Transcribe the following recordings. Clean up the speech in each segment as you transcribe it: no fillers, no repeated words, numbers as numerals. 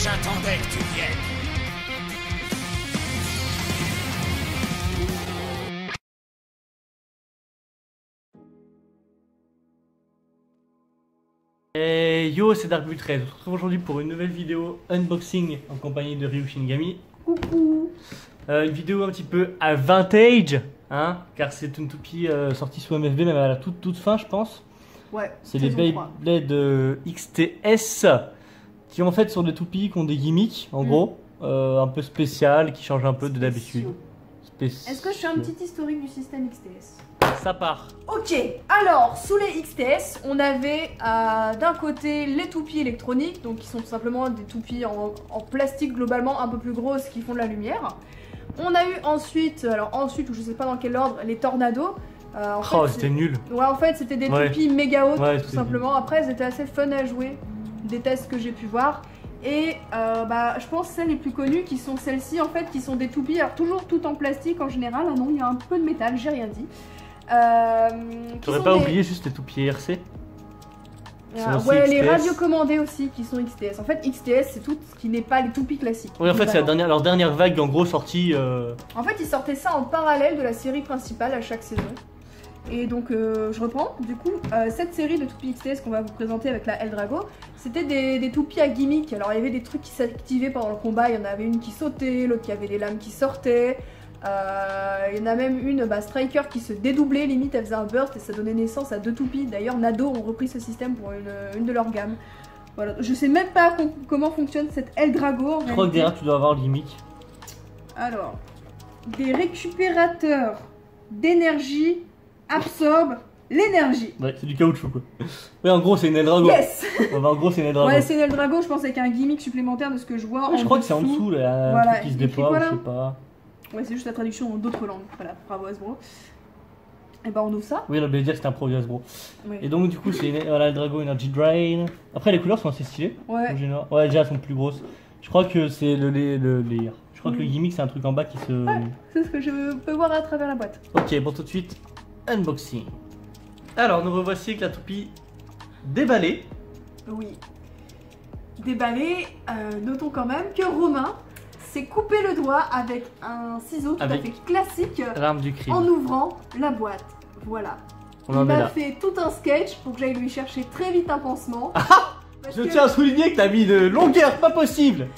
J'attendais que tu viennes. Et yo, c'est Darkblue13. On se retrouve aujourd'hui pour une nouvelle vidéo unboxing en compagnie de Ryu Shinigami. Coucou. Une vidéo un petit peu à vintage, hein, car c'est une toupie sortie sous MFB, même à la toute fin, je pense. Ouais. C'est les Beyblade XTS qui en fait sont des toupies qui ont des gimmicks, en gros, un peu spéciales, qui changent un peu de d'habitude. Est-ce que je fais un petit historique du système XTS? Ça part. Ok, alors sous les XTS, on avait d'un côté les toupies électroniques, donc qui sont tout simplement des toupies en plastique globalement un peu plus grosses qui font de la lumière. On a eu ensuite, ou je sais pas dans quel ordre, les tornados. Oh, c'était nul. Ouais, en fait, c'était des toupies méga hautes, Ouais, tout simplement. Après, elles étaient assez fun à jouer, des tests que j'ai pu voir. Et je pense celles les plus connues qui sont celles-ci, en fait, qui sont des toupies, alors toujours toutes en plastique en général. Ah non, il y a un peu de métal, j'ai rien dit. T'aurais pas oublié juste les toupies RC? Ouais, les radiocommandés aussi qui sont XTS. En fait, XTS c'est tout ce qui n'est pas les toupies classiques. Oui, en fait, c'est leur dernière vague en gros sortie. En fait, ils sortaient ça en parallèle de la série principale à chaque saison. Et donc, je reprends. Du coup, cette série de toupies XTS qu'on va vous présenter avec la Eldrago, c'était des toupies à gimmick. Alors, il y avait des trucs qui s'activaient pendant le combat. Il y en avait une qui sautait, l'autre qui avait des lames qui sortaient. Il y en a même une, Striker, qui se dédoublait, limite elle faisait un burst et ça donnait naissance à deux toupies. D'ailleurs Nado ont repris ce système pour une de leurs gammes. Voilà, je sais même pas comment fonctionne cette Eldrago. Je crois que derrière tu dois avoir le gimmick. Alors, des récupérateurs d'énergie absorbent l'énergie. Ouais, c'est du caoutchouc quoi. Ouais, en gros c'est une Eldrago. Yes. En gros c'est une Eldrago. Ouais, c'est une Eldrago, je pense, avec un gimmick supplémentaire de ce que je vois. Ouais, je crois que c'est en dessous, là, voilà, un truc qui se déploie, voilà. je sais pas. Ouais, c'est juste la traduction en d'autres langues. Voilà, bravo Hasbro. Et bah on ouvre ça. Oui, on avait dire que c'était un produit Hasbro. Oui. Et donc du coup c'est une Eldrago Energy Drain. Après les couleurs sont assez stylées. Ouais. Ouais, déjà elles sont plus grosses. Je crois que c'est le layer. Je crois que le gimmick c'est un truc en bas qui se... Ouais, c'est ce que je peux voir à travers la boîte. Ok, bon tout de suite, unboxing. Alors nous revoici avec la toupie déballée. Oui. Déballée, notons quand même que Romain s'est coupé le doigt avec un ciseau tout à fait classique l'arme du crime. en ouvrant la boîte. Voilà. Il m'a fait tout un sketch pour que j'aille lui chercher très vite un pansement. Je tiens à souligner que t'as mis de longueur pas possible.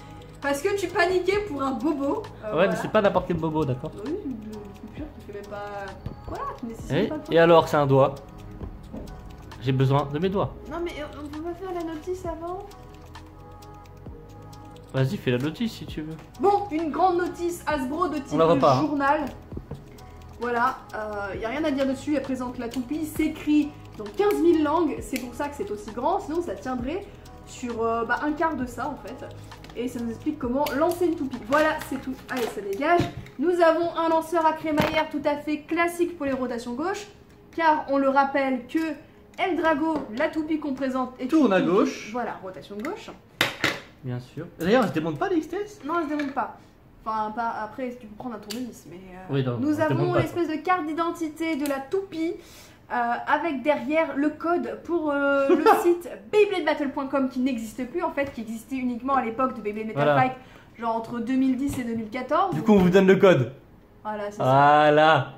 Parce que tu paniquais pour un bobo. Ouais, voilà. mais c'est pas n'importe quel bobo, d'accord. Oui, une coupure qui fait même pas... Voilà, qui nécessite pas de temps. Et alors, c'est un doigt. J'ai besoin de mes doigts. Non mais on peut pas faire la notice avant? Vas-y, fais la notice si tu veux. Bon, une grande notice Hasbro de type journal. Voilà, il n'y a rien à dire dessus, elle présente la toupie, s'écrit dans 15 000 langues, c'est pour ça que c'est aussi grand, sinon ça tiendrait sur un quart de ça en fait. Et ça nous explique comment lancer une toupie. Voilà, c'est tout. Allez, ça dégage. Nous avons un lanceur à crémaillère tout à fait classique pour les rotations gauche, car on le rappelle que Eldrago, la toupie qu'on présente, est tourne à gauche. Voilà, rotation de gauche. Bien sûr. D'ailleurs, elle se démonte pas les XTS? Non, elle se démonte pas. Enfin, pas après, tu peux prendre un tournevis, mais... Oui, non, nous avons l'espèce de carte d'identité de la toupie, avec derrière le code pour le site BeybladeBattle.com qui n'existe plus, en fait, qui existait uniquement à l'époque de Beyblade Metal Fight, genre entre 2010 et 2014. Du coup, on vous donne le code. Voilà, c'est ça. Voilà.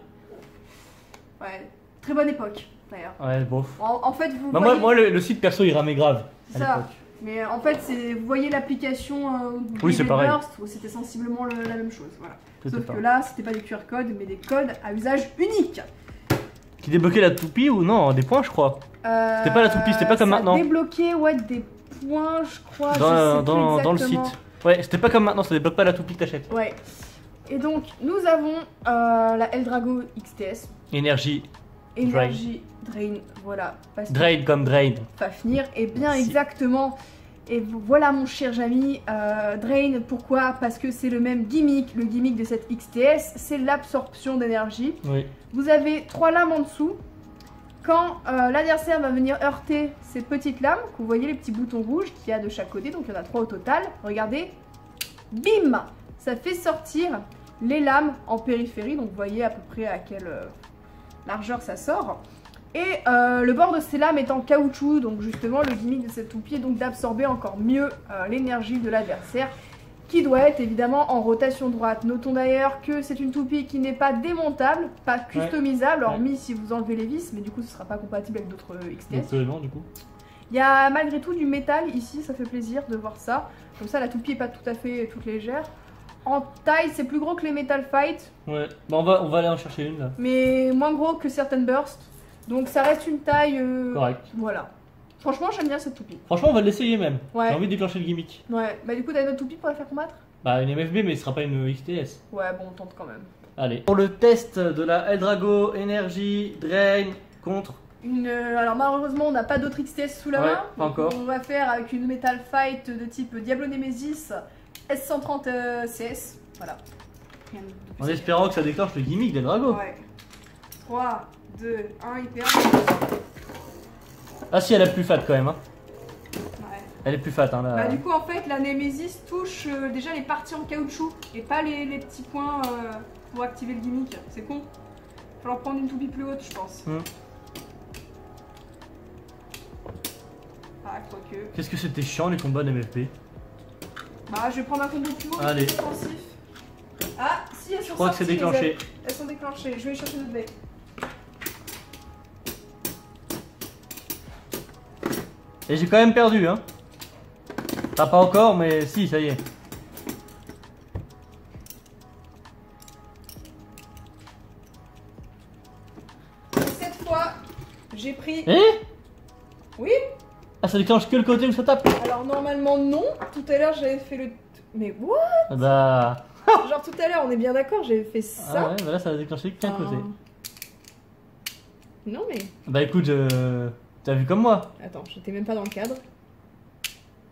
Ouais, très bonne époque, d'ailleurs. Ouais, bon. En fait, vous voyez... Moi, le site perso, il ramait grave. C'est ça. Mais en fait, vous voyez l'application oui, c'est pareil. Burst, c'était sensiblement la même chose. Voilà. Sauf que là, c'était pas des QR codes, mais des codes à usage unique. Qui débloquait la toupie ou non? Des points, je crois. C'était pas la toupie, c'était pas comme maintenant. Débloquer, ouais, des points, je crois. Dans le site. Ouais, c'était pas comme maintenant, ça débloque pas la toupie que t'achètes. Ouais. Et donc, nous avons la Eldrago XTS. Énergie Drain, voilà. Drain comme drain. Fafnir, et bien exactement. Et voilà mon cher Jamy, Drain, pourquoi? Parce que c'est le même gimmick, le gimmick de cette XTS, c'est l'absorption d'énergie. Oui. Vous avez 3 lames en dessous. Quand l'adversaire va venir heurter ces petites lames, que vous voyez les petits boutons rouges qu'il y a de chaque côté, donc il y en a 3 au total, regardez, bim, ça fait sortir les lames en périphérie, donc vous voyez à peu près à quelle largeur ça sort. Et le bord de ces lames est en caoutchouc, donc justement le gimmick de cette toupie est donc d'absorber encore mieux l'énergie de l'adversaire, qui doit être évidemment en rotation droite. Notons d'ailleurs que c'est une toupie qui n'est pas démontable, pas customisable, hormis si vous enlevez les vis, mais du coup ce ne sera pas compatible avec d'autres XTS. Du coup. Il y a malgré tout du métal ici, ça fait plaisir de voir ça. Comme ça la toupie n'est pas tout à fait toute légère. En taille c'est plus gros que les Metal Fight. Ouais, bah on va aller en chercher une là. Mais moins gros que certaines Burst. Donc ça reste une taille... Correct. Voilà. Franchement j'aime bien cette toupie. Franchement on va l'essayer même. Ouais. J'ai envie de déclencher le gimmick. Ouais, bah du coup t'as une autre toupie pour la faire combattre? Bah une MFB mais ce sera pas une XTS. Ouais bon on tente quand même. Allez. Pour le test de la Eldrago Energy Drain contre... Alors malheureusement on n'a pas d'autres XTS sous la Ouais, main. pas encore. On va faire avec une Metal Fight de type Diablo Nemesis S130 CS. Voilà. Rien de plus En espérant que ça déclenche le gimmick d'Eldrago. Ouais. 3, 2, 1, hyper. Ah si elle est plus fat quand même hein. Ouais. Elle est plus fat hein là. Bah du coup en fait la Nemesis touche déjà les parties en caoutchouc et pas les petits points pour activer le gimmick. C'est con. Il va falloir prendre une toupie plus haute je pense. Ah quoique. Qu'est-ce que c'était chiant les combats d'MFP. Bah je vais prendre un combo plus haut. Allez. Défensif. Ah si elles sont Je crois que c'est sorties, déclenché. Elles sont déclenchées. Je vais aller chercher notre baie. Et j'ai quand même perdu hein. Ah, pas encore mais si ça y est. Cette fois j'ai pris... Eh? Oui. Ah ça déclenche que le côté où ça tape. Alors normalement non. Tout à l'heure j'avais fait le... Mais what? Bah... Genre tout à l'heure on est bien d'accord, j'avais fait ça. Ah ouais, bah là ça a déclenché qu'un côté. Non mais... Bah écoute, t'as vu comme moi. Attends, j'étais même pas dans le cadre.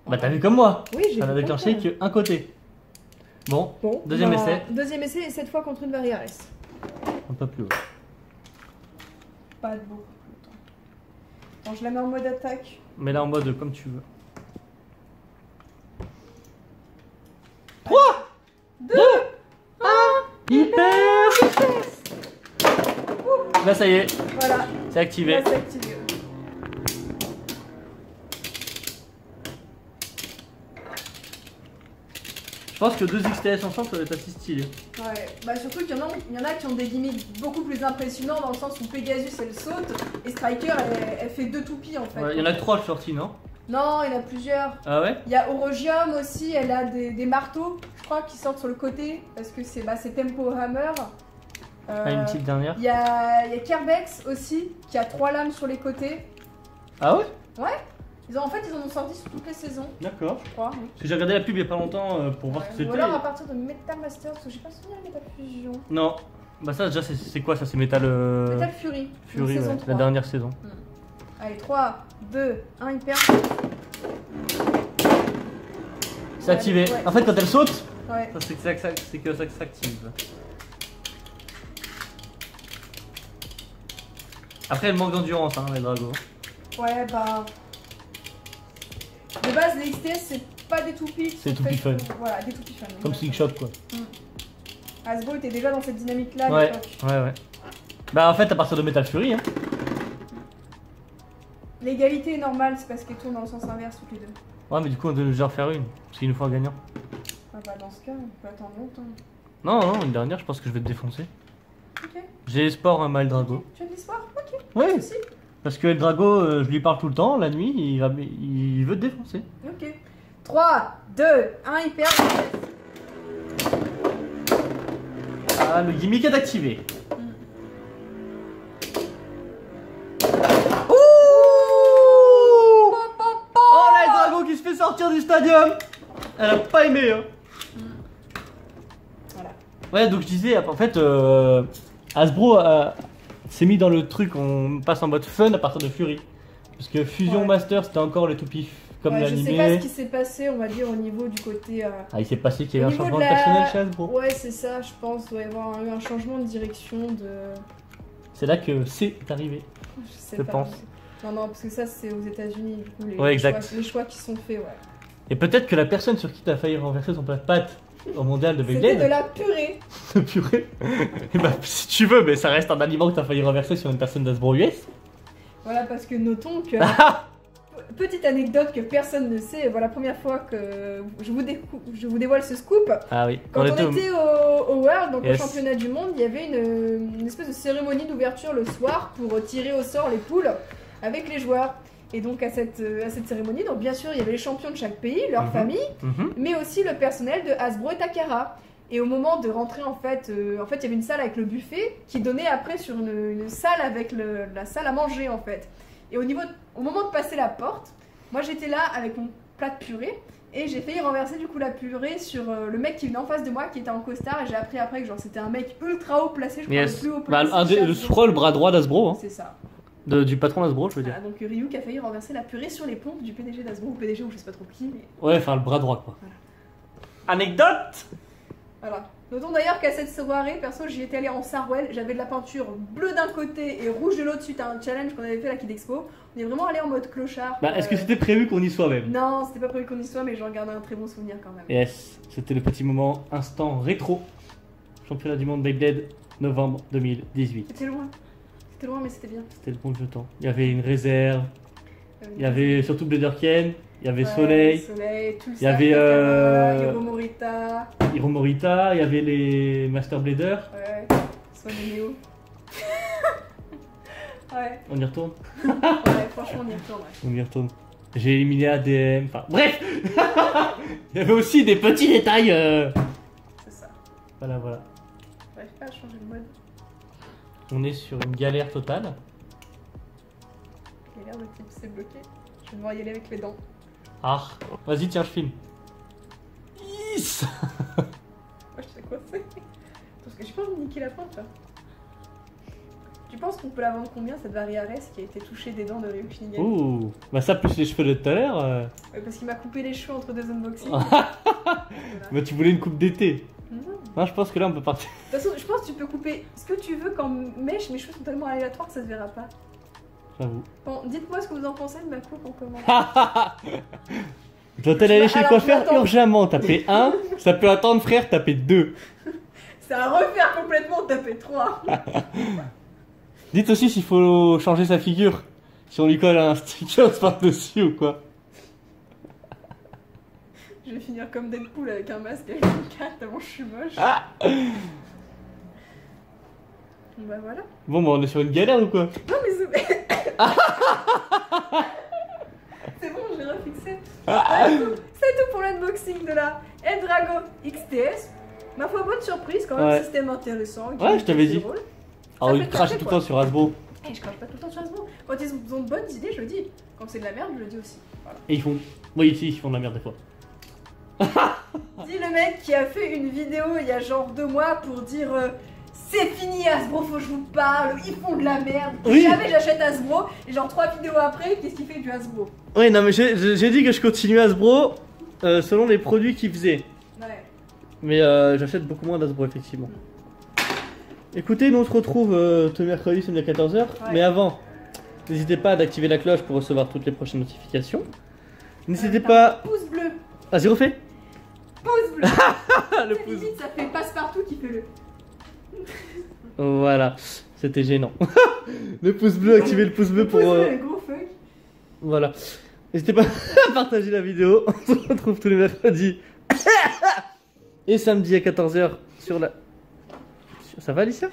Bah t'as vu comme moi. Oui, j'ai Ça n'a vu déclenché comme ça. qu'un côté. Bon, Bon, deuxième bah, essai. Deuxième essai et cette fois contre une Variares. Un peu plus haut. Pas de beaucoup. Attends, je la mets en mode attaque. Mais là en mode comme tu veux. 3, 2, 1, Hyper. Là ça y est, voilà. c'est activé. Là, c'est activé. Je pense que deux XTS ensemble ça va être assez stylé. Ouais, bah surtout qu'il y en a qui ont des gimmicks beaucoup plus impressionnants dans le sens où Pegasus elle saute et Striker elle fait deux toupies en fait. Ouais, il y en a que 3 sortis, non? Non, il y en a plusieurs. Ah ouais? Il y a Orogium aussi, elle a des marteaux, je crois, qui sortent sur le côté parce que c'est Tempo Hammer. Une petite dernière. Il y a Kerbex aussi qui a 3 lames sur les côtés. Ah ouais? Ouais. En fait, ils en ont sorti sur toutes les saisons, D'accord. je crois. Oui. Parce que j'ai regardé la pub il y a pas longtemps pour voir ce que Ou c'était. alors à partir de Metal Master, parce que j'ai pas souvenir de Metal Fusion. Non. Bah ça déjà c'est quoi ça? C'est Metal... Metal Fury. Fury, saison ouais, 3. la dernière saison. Allez, 3, 2, 1, hyper. C'est activé. Ouais. En fait quand elle saute, Ouais. c'est que ça s'active. Après elle manque d'endurance hein, les dragos. Ouais, bah. De base, les XTS, c'est pas des toupies. C'est des toupies fun. Voilà, des toupies fun. Comme Slingshot quoi. Hasbro était déjà dans cette dynamique-là à Ouais, l'époque. ouais. Bah en fait à partir de Metal Fury hein. L'égalité est normale, c'est parce qu'elles tournent dans le sens inverse toutes les deux. Ouais mais du coup on doit déjà refaire une. Parce qu'il nous faut un gagnant. Ah bah dans ce cas, on peut attendre longtemps. Non, une dernière je pense que je vais te défoncer. Ok. J'ai espoir un mal Drago. Tu as de l'espoir? Ok. Ouais. Pas de soucis. Parce que El Drago, je lui parle tout le temps, la nuit, il veut te défoncer. Ok. 3, 2, 1, hyper. Ah, le gimmick est activé. Ouh! Oh là, El Drago qui se fait sortir du stadium. Elle a pas aimé, hein. Voilà. Ouais, donc je disais, en fait, Hasbro s'est mis dans le truc, on passe en mode fun à partir de Fury. Parce que Fusion Ouais. Master, c'était encore les toupies comme Ouais, je sais pas ce l'animé. qui s'est passé, on va dire, au niveau du côté. Ah, il s'est passé qu'il y a eu Au un niveau changement de de la- personnel chez Hasbro. Ouais, c'est ça, je pense. Il doit y avoir eu un changement de direction de. C'est là que c'est arrivé. Je sais Je pas. pense. Non, non, parce que ça, c'est aux États-Unis, du coup, Ouais, exact. les choix qui sont faits, ouais. Et peut-être que la personne sur qui tu as failli renverser son plat de pâte au mondial de C'était de Beyblade, la purée. purée, et bah, si tu veux, mais ça reste un aliment que tu as failli renverser sur une personne d'Hasbro US. Voilà, parce que notons que... Petite anecdote que personne ne sait, voilà la première fois que je vous dévoile ce scoop. Ah oui. Quand on était au World, donc Yes. au championnat du monde, il y avait une espèce de cérémonie d'ouverture le soir pour tirer au sort les poules avec les joueurs. Et donc à cette cérémonie, donc bien sûr il y avait les champions de chaque pays, leur famille, mais aussi le personnel de Hasbro et Takara. Et au moment de rentrer en fait il y avait une salle avec le buffet qui donnait après sur une salle avec la salle à manger en fait. Et au moment de passer la porte, moi j'étais là avec mon plat de purée et j'ai failli renverser du coup la purée sur le mec qui venait en face de moi qui était en costard et j'ai appris après que genre c'était un mec ultra haut placé, je crois le plus haut placé. Je crois le bras droit d'Hasbro. Hein. C'est ça. Du patron d'Hasbro, je veux dire. Voilà, donc Ryuk a failli renverser la purée sur les pompes du PDG d'Hasbro ou PDG ou je sais pas trop qui. Mais... Ouais, enfin le bras droit quoi. Voilà. Anecdote. Voilà. Notons d'ailleurs qu'à cette soirée, perso, j'y étais allée en Sarwell, j'avais de la peinture bleue d'un côté et rouge de l'autre suite à un challenge qu'on avait fait à la Kid Expo. On est vraiment allé en mode clochard. Bah, est-ce que c'était prévu qu'on y soit même? Non, c'était pas prévu qu'on y soit, mais j'en garde un très bon souvenir quand même. Yes, c'était le petit moment instant rétro. Championnat du monde Beyblade, novembre 2018. C'était loin, mais c'était bien. C'était le bon vieux temps. Il y avait une réserve, il y avait surtout Blederken, il y avait Soleil, tout le il y avait Hiro Morita. Hiro Morita, il y avait les Master Bladers. Ouais, Swan et Neo. Ouais. On y retourne? Ouais, franchement, on y retourne. Ouais. On y retourne. J'ai éliminé ADM, enfin bref. Il y avait aussi des petits détails. C'est ça. Voilà. J'arrive pas à changer de mode. On est sur une galère totale. Il a l'air de type c'est bloqué. Je vais devoir y aller avec les dents. Ah, vas-y, tiens, je filme. Yes. Moi, je sais quoi c'est. Parce que j'ai pas envie de niquer la pointe là. Tu penses qu'on peut la vendre combien cette Variares qui a été touchée des dents de Ryuk Shinigan? Ouh, bah ça plus les cheveux de tout à l'heure. Ouais, parce qu'il m'a coupé les cheveux entre deux unboxings. Bah tu voulais une coupe d'été. Non. Non, je pense que là on peut partir. De toute façon, je pense que tu peux couper ce que tu veux quand mèche, mes cheveux sont tellement aléatoires que ça se verra pas. J'avoue. Bon, dites-moi ce que vous en pensez de ma coupe en commentaire. Doit-elle aller chez le Alors, coiffeur attends. urgemment? Taper 1, ça peut attendre frère, taper 2. C'est à refaire complètement, taper 3. Dites aussi s'il faut changer sa figure. Si on lui colle un sticker par-dessus ou quoi. Je vais finir comme Deadpool avec un masque et une carte tellement je suis moche. Bah voilà. Bon, bah on est sur une galère ou quoi? Non mais c'est... C'est bon, j'ai refixé. C'est tout pour l'unboxing de la Eldrago XTS. Ma foi, bonne surprise quand même, Ouais. système intéressant. Ouais, je t'avais dit. drôle. Alors fait il crache cracher, tout le quoi. temps sur Hasbro. Eh, je crache pas tout le temps sur Hasbro. Quand ils ont de bonnes idées, je le dis. Quand c'est de la merde, je le dis aussi. Voilà. Et ils font. Oui, ici ils font de la merde des fois. Dis le mec qui a fait une vidéo il y a genre 2 mois pour dire c'est fini Hasbro, faut que je vous parle, ils font de la merde. Oui. Jamais j'achète Hasbro et genre 3 vidéos après, qu'est-ce qu'il fait du Hasbro? Oui, non, mais j'ai dit que je continuais Hasbro selon les produits qu'ils faisaient. Ouais. Mais j'achète beaucoup moins d'Hasbro, effectivement. Écoutez, nous on se retrouve ce mercredi, samedi à 14h. Ouais. Mais avant, n'hésitez pas à activer la cloche pour recevoir toutes les prochaines notifications. N'hésitez pas. Pouce bleu. Vas-y, refais. Pouce bleu. Le C'est pouce. limite, ça fait passe-partout qui fait le. Voilà, c'était gênant. Le pouce bleu, activez le pouce bleu pour. Pouce bleu, le gros fuck. Voilà. N'hésitez pas à partager la vidéo. On se retrouve tous les mercredis et samedi à 14h sur la. Ça va, Alicia?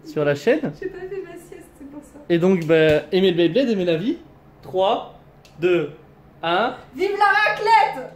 Sur la chaîne. J'ai pas fait ma sieste, c'est pour ça. Et donc, bah, aimez le Beyblade, aimez la vie. 3, 2, 1. Vive la raclette!